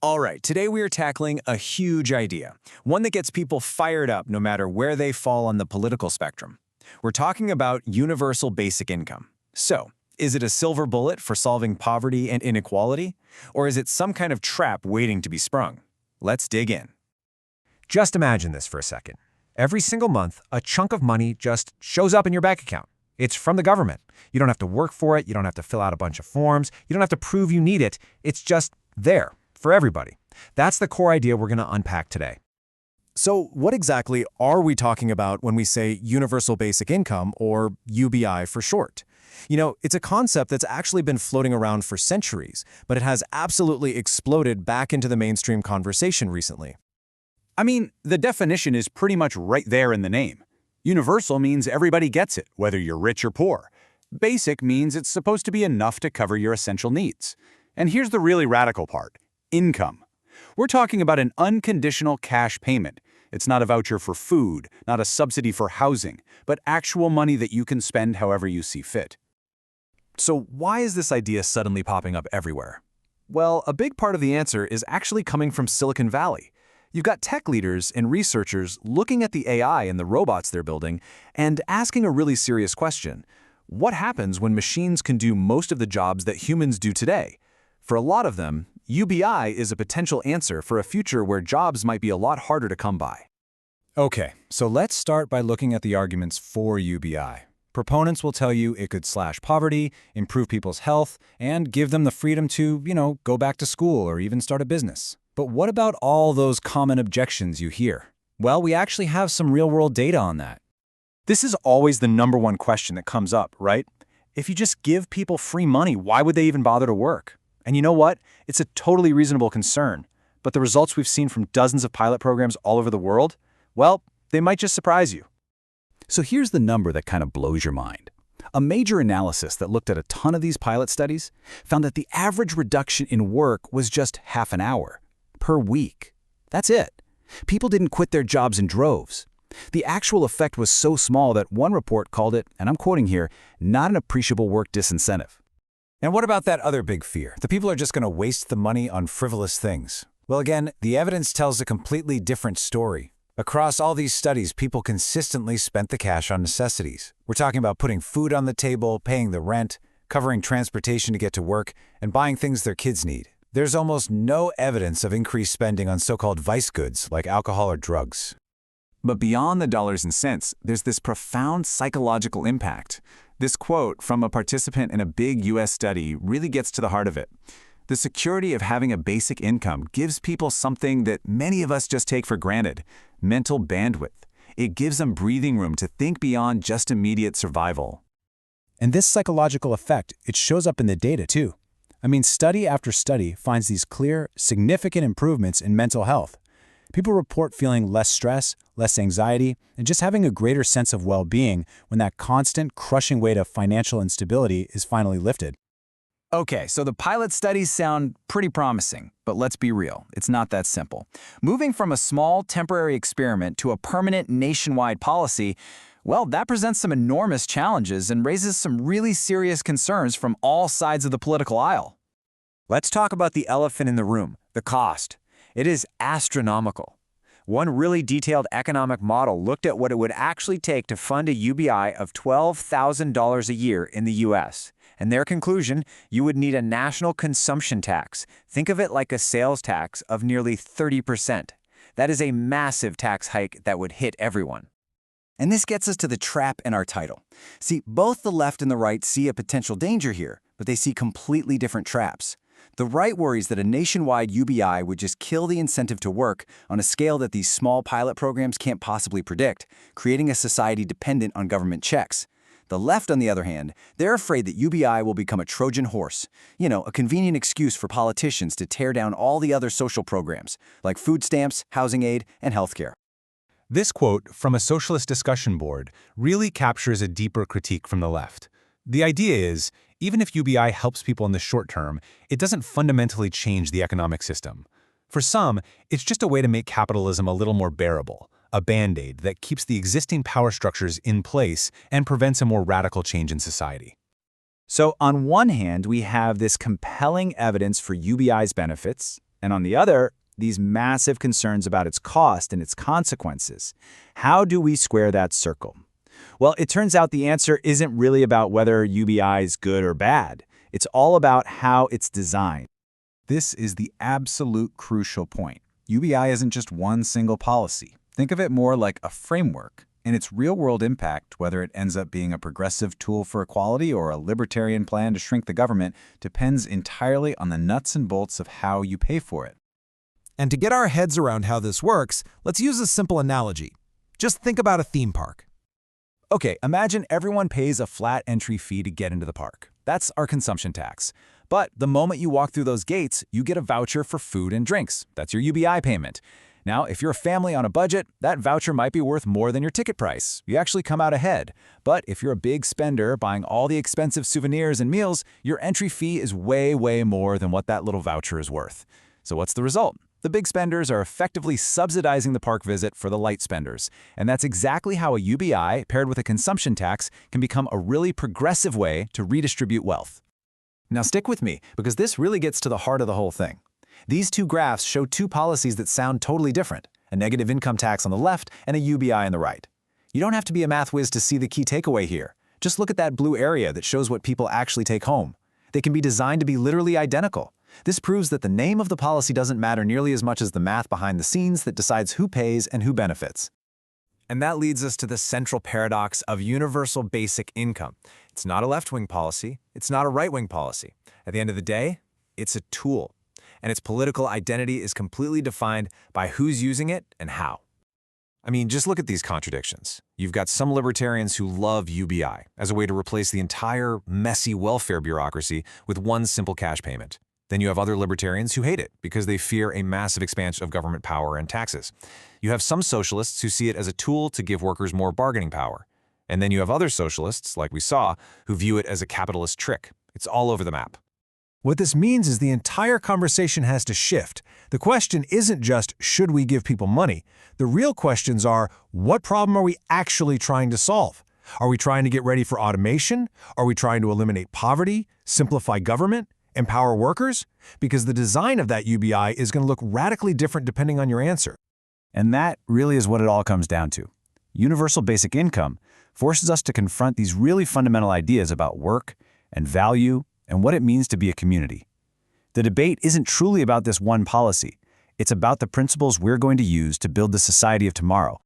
All right, today we are tackling a huge idea, one that gets people fired up no matter where they fall on the political spectrum. We're talking about universal basic income. So, is it a silver bullet for solving poverty and inequality? Or is it some kind of trap waiting to be sprung? Let's dig in. Just imagine this for a second. Every single month, a chunk of money just shows up in your bank account. It's from the government. You don't have to work for it. You don't have to fill out a bunch of forms. You don't have to prove you need it. It's just there for everybody. That's the core idea we're going to unpack today. So, what exactly are we talking about when we say universal basic income, or UBI for short? It's a concept that's actually been floating around for centuries, but it has absolutely exploded back into the mainstream conversation recently. I mean, the definition is pretty much right there in the name. Universal means everybody gets it, whether you're rich or poor. Basic means it's supposed to be enough to cover your essential needs. And here's the really radical part: income. We're talking about an unconditional cash payment. It's not a voucher for food, not a subsidy for housing, but actual money that you can spend however you see fit. So why is this idea suddenly popping up everywhere? Well, a big part of the answer is actually coming from Silicon Valley. You've got tech leaders and researchers looking at the AI and the robots they're building and asking a really serious question. What happens when machines can do most of the jobs that humans do today? For a lot of them, UBI is a potential answer for a future where jobs might be a lot harder to come by. Okay, so let's start by looking at the arguments for UBI. Proponents will tell you it could slash poverty, improve people's health, and give them the freedom to, go back to school or even start a business. But what about all those common objections you hear? Well, we actually have some real-world data on that. This is always the #1 question that comes up, right? If you just give people free money, why would they even bother to work? And you know what? It's a totally reasonable concern. But the results we've seen from dozens of pilot programs all over the world, well, they might just surprise you. So here's the number that kind of blows your mind. A major analysis that looked at a ton of these pilot studies found that the average reduction in work was just half an hour per week. That's it. People didn't quit their jobs in droves. The actual effect was so small that one report called it, and I'm quoting here, not an appreciable work disincentive. And what about that other big fear? The people are just going to waste the money on frivolous things. Well, again, the evidence tells a completely different story. Across all these studies, people consistently spent the cash on necessities. We're talking about putting food on the table, paying the rent, covering transportation to get to work, and buying things their kids need. There's almost no evidence of increased spending on so-called vice goods like alcohol or drugs. But beyond the dollars and cents, there's this profound psychological impact. This quote from a participant in a big U.S. study really gets to the heart of it. The security of having a basic income gives people something that many of us just take for granted: mental bandwidth. It gives them breathing room to think beyond just immediate survival. And this psychological effect, it shows up in the data too. Study after study finds these clear, significant improvements in mental health. People report feeling less stress, less anxiety, and just having a greater sense of well-being when that constant, crushing weight of financial instability is finally lifted. Okay, so the pilot studies sound pretty promising, but let's be real, it's not that simple. Moving from a small, temporary experiment to a permanent, nationwide policy, well, that presents some enormous challenges and raises some really serious concerns from all sides of the political aisle. Let's talk about the elephant in the room, the cost. It is astronomical. One really detailed economic model looked at what it would actually take to fund a UBI of $12,000 a year in the U.S. And their conclusion, you would need a national consumption tax. Think of it like a sales tax of nearly 30%. That is a massive tax hike that would hit everyone. And this gets us to the trap in our title. See, both the left and the right see a potential danger here, but they see completely different traps. The right worries that a nationwide UBI would just kill the incentive to work on a scale that these small pilot programs can't possibly predict, creating a society dependent on government checks. The left, on the other hand, they're afraid that UBI will become a Trojan horse, a convenient excuse for politicians to tear down all the other social programs, like food stamps, housing aid, and healthcare. This quote from a socialist discussion board really captures a deeper critique from the left. The idea is, even if UBI helps people in the short term, it doesn't fundamentally change the economic system. For some, it's just a way to make capitalism a little more bearable, a band-aid that keeps the existing power structures in place and prevents a more radical change in society. So on one hand, we have this compelling evidence for UBI's benefits, And on the other, these massive concerns about its cost and its consequences. How do we square that circle? Well, it turns out the answer isn't really about whether UBI is good or bad. It's all about how it's designed. This is the absolute crucial point. UBI isn't just one single policy. Think of it more like a framework. And its real-world impact, whether it ends up being a progressive tool for equality or a libertarian plan to shrink the government, depends entirely on the nuts and bolts of how you pay for it. And to get our heads around how this works, let's use a simple analogy. Just think about a theme park. Okay, imagine everyone pays a flat entry fee to get into the park. That's our consumption tax. But the moment you walk through those gates, you get a voucher for food and drinks. That's your UBI payment. Now, if you're a family on a budget, that voucher might be worth more than your ticket price. You actually come out ahead. But if you're a big spender buying all the expensive souvenirs and meals, your entry fee is way, way more than what that little voucher is worth. So what's the result? The big spenders are effectively subsidizing the park visit for the light spenders. And that's exactly how a UBI paired with a consumption tax can become a really progressive way to redistribute wealth. Now stick with me, because this really gets to the heart of the whole thing. These two graphs show two policies that sound totally different, a negative income tax on the left and a UBI on the right. You don't have to be a math whiz to see the key takeaway here. Just look at that blue area that shows what people actually take home. They can be designed to be literally identical. This proves that the name of the policy doesn't matter nearly as much as the math behind the scenes that decides who pays and who benefits. And that leads us to the central paradox of universal basic income. It's not a left-wing policy. It's not a right-wing policy. At the end of the day, it's a tool. And its political identity is completely defined by who's using it and how. I mean, just look at these contradictions. You've got some libertarians who love UBI as a way to replace the entire messy welfare bureaucracy with one simple cash payment. Then you have other libertarians who hate it because they fear a massive expansion of government power and taxes. You have some socialists who see it as a tool to give workers more bargaining power. And then you have other socialists, like we saw, who view it as a capitalist trick. It's all over the map. What this means is the entire conversation has to shift. The question isn't just, should we give people money? The real questions are, what problem are we actually trying to solve? Are we trying to get ready for automation? Are we trying to eliminate poverty, simplify government, empower workers? Because the design of that UBI is going to look radically different depending on your answer. And that really is what it all comes down to. Universal basic income forces us to confront these really fundamental ideas about work and value and what it means to be a community. The debate isn't truly about this one policy. It's about the principles we're going to use to build the society of tomorrow,